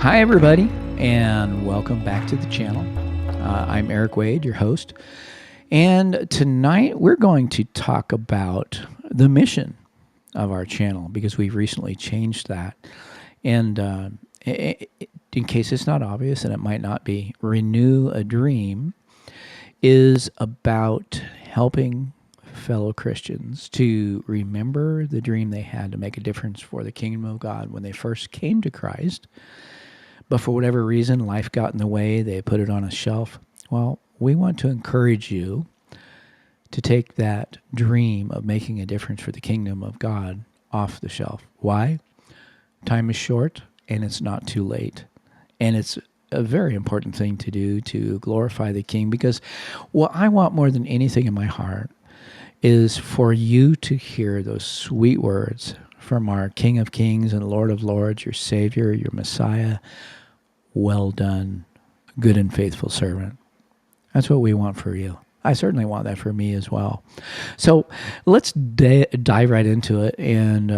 Hi, everybody, and welcome back to the channel. I'm Eric Wade, your host, and tonight we're going to talk about the mission of our channel because we've recently changed that. And in case it's not obvious, and it might not be, Renew a Dream is about helping fellow Christians to remember the dream they had to make a difference for the kingdom of God when they first came to Christ, but for whatever reason, life got in the way. They put it on a shelf. Well, we want to encourage you to take that dream of making a difference for the kingdom of God off the shelf. Why? Time is short and it's not too late. And it's a very important thing to do to glorify the King, because what I want more than anything in my heart is for you to hear those sweet words from our King of Kings and Lord of Lords, your Savior, your Messiah. Well done, good and faithful servant. That's what we want for you. I certainly want that for me as well. So let's dive right into it. And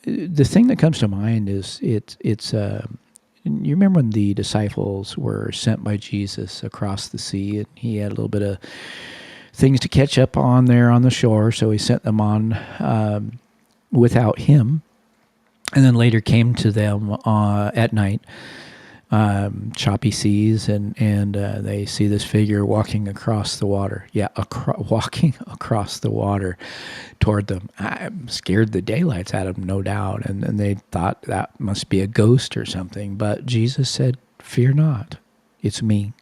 the thing that comes to mind is it's you remember when the disciples were sent by Jesus across the sea, and he had a little bit of things to catch up on there on the shore, so he sent them on without him, and then later came to them at night. Choppy seas, and they see this figure walking across the water. Yeah, walking across the water toward them. I scared the daylights out of them, no doubt, and they thought that must be a ghost or something. But Jesus said, "Fear not, it's me."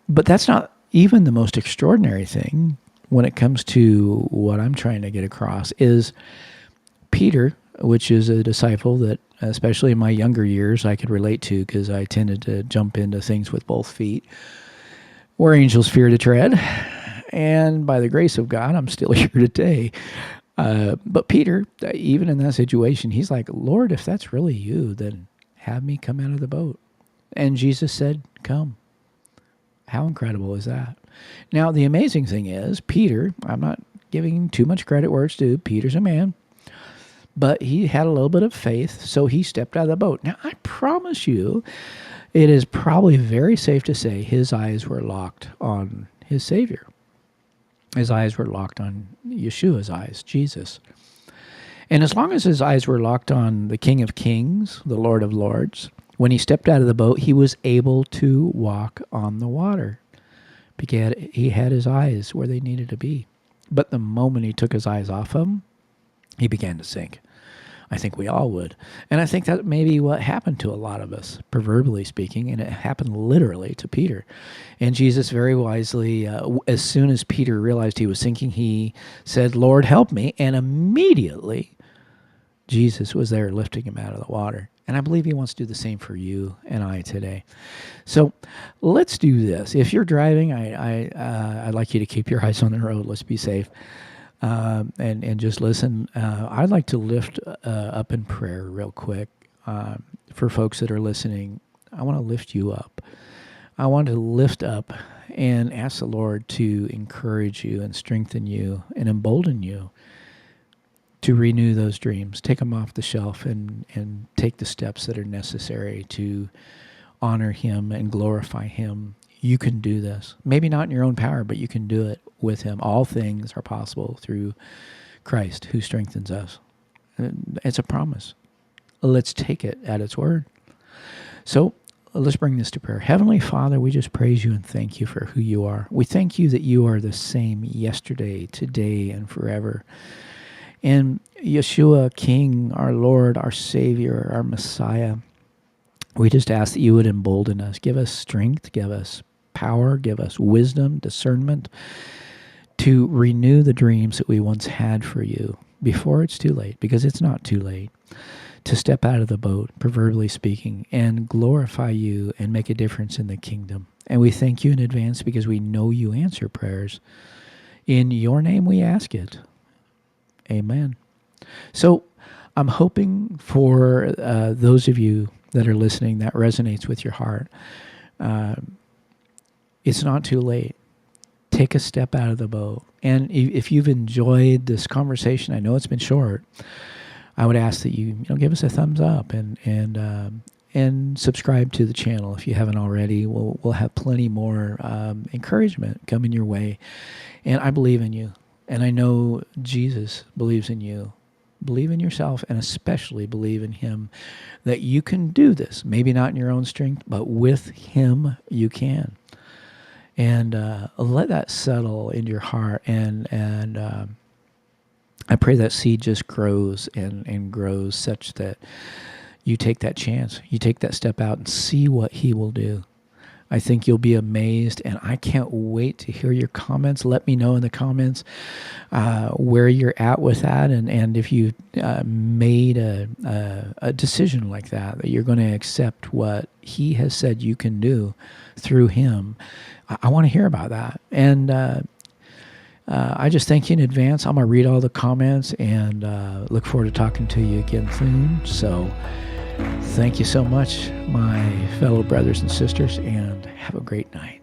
But that's not even the most extraordinary thing when it comes to what I'm trying to get across is Peter, which is a disciple that, especially in my younger years, I could relate to because I tended to jump into things with both feet, where angels fear to tread. And by the grace of God, I'm still here today. But Peter, even in that situation, he's like, "Lord, if that's really you, then have me come out of the boat." And Jesus said, "Come." How incredible is that? Now, the amazing thing is, Peter, I'm not giving him too much credit where it's due. Peter's a man. But he had a little bit of faith, so he stepped out of the boat. Now, I promise you, it is probably very safe to say his eyes were locked on his Savior. His eyes were locked on Yeshua's eyes, Jesus. And as long as his eyes were locked on the King of Kings, the Lord of Lords, when he stepped out of the boat, he was able to walk on the water because he had his eyes where they needed to be. But the moment he took his eyes off him, he began to sink. I think we all would. And I think that may be what happened to a lot of us, proverbially speaking, and it happened literally to Peter. And Jesus very wisely, as soon as Peter realized he was sinking, he said, "Lord, help me." And immediately, Jesus was there lifting him out of the water. And I believe he wants to do the same for you and I today. So let's do this. If you're driving, I'd like you to keep your eyes on the road. Let's be safe. And just listen. I'd like to lift up in prayer real quick for folks that are listening. I want to lift you up. I want to lift up and ask the Lord to encourage you and strengthen you and embolden you to renew those dreams. Take them off the shelf and take the steps that are necessary to honor Him and glorify Him. You can do this. Maybe not in your own power, but you can do it with Him. All things are possible through Christ who strengthens us. It's a promise. Let's take it at its word. So let's bring this to prayer. Heavenly Father, we just praise you and thank you for who you are. We thank you that you are the same yesterday, today, and forever. And Yeshua, King, our Lord, our Savior, our Messiah, we just ask that you would embolden us. Give us strength, give us power, give us wisdom, discernment to renew the dreams that we once had for you before it's too late, because it's not too late, to step out of the boat, proverbially speaking, and glorify you and make a difference in the kingdom. And we thank you in advance because we know you answer prayers. In your name we ask it. Amen. So I'm hoping for those of you that are listening that resonates with your heart. It's not too late. Take a step out of the boat. And if you've enjoyed this conversation, I know it's been short, I would ask that you give us a thumbs up and and subscribe to the channel if you haven't already. We'll have plenty more encouragement coming your way. And I believe in you. And I know Jesus believes in you. Believe in yourself, and especially believe in him that you can do this. Maybe not in your own strength, but with him you can. And let that settle in your heart. And I pray that seed just grows and grows such that you take that chance. You take that step out and see what he will do. I think you'll be amazed, and I can't wait to hear your comments. Let me know in the comments where you're at with that, and if you made a decision like that you're going to accept what he has said you can do through him. I want to hear about that. And I just thank you in advance. I'm going to read all the comments and look forward to talking to you again soon. So thank you so much, my fellow brothers and sisters, and have a great night.